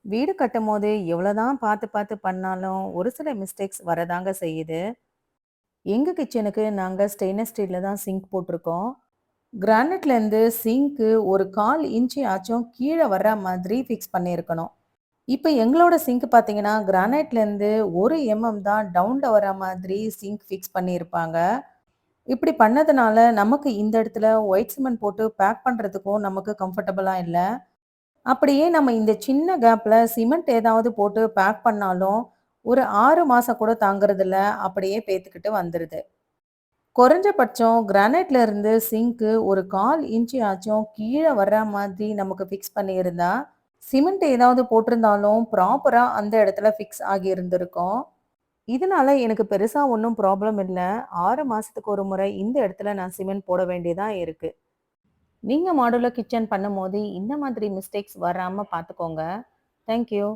வீடு கட்டும்போது எவ்வளோதான் பார்த்து பார்த்து பண்ணாலும் ஒரு சில மிஸ்டேக்ஸ் வரதாங்க செய்யுது. எங்க கிச்சனுக்கு நாங்க ஸ்டெயின்லெஸ் ஸ்டீல்ல தான் சிங்க் போட்டிருக்கோம். கிரானைட்லேருந்து சிங்க்கு ஒரு 1/4 இன்ச்சு ஆச்சும் கீழே வர்ற மாதிரி ஃபிக்ஸ் பண்ணியிருக்கணும். இப்போ எங்களோட சிங்க் பார்த்தீங்கன்னா, கிரானைட்லேருந்து 1 தான் டவுன்ல வர மாதிரி சிங்க் ஃபிக்ஸ் பண்ணியிருப்பாங்க. இப்படி பண்ணதுனால நமக்கு இந்த இடத்துல ஒயிட் சிமெண்ட் போட்டு பேக் பண்ணுறதுக்கும் நமக்கு கம்ஃபர்டபுளா இல்ல. அப்படியே நம்ம இந்த சின்ன கேப்ல சிமெண்ட் ஏதாவது போட்டு பேக் பண்ணாலும், ஒரு 6 மாசம் கூட தாங்குறதில்ல. அப்படியே பேத்துக்கிட்டு வந்துருது. குறைஞ்சபட்சம் கிரானைட்ல இருந்து சிங்க்கு ஒரு 1/4 இன்ச் ஆச்சும் கீழ வர்ற மாதிரி நமக்கு ஃபிக்ஸ் பண்ணியிருந்தா, சிமெண்ட் ஏதாவது போட்டிருந்தாலும் ப்ராப்பரா அந்த இடத்துல ஃபிக்ஸ் ஆகியிருந்திருக்கும். இதனால எனக்கு பெருசா ஒண்ணும் ப்ராப்ளம் இல்ல. 6 மாசத்துக்கு ஒரு முறை இந்த இடத்துல நான் சிமெண்ட் போட வேண்டியதா இருக்கு. நீங்க மாடுலர் கிச்சன் பண்ணும்போது இந்த மாதிரி மிஸ்டேக்ஸ் வராம பார்த்துக்கோங்க. Thank you.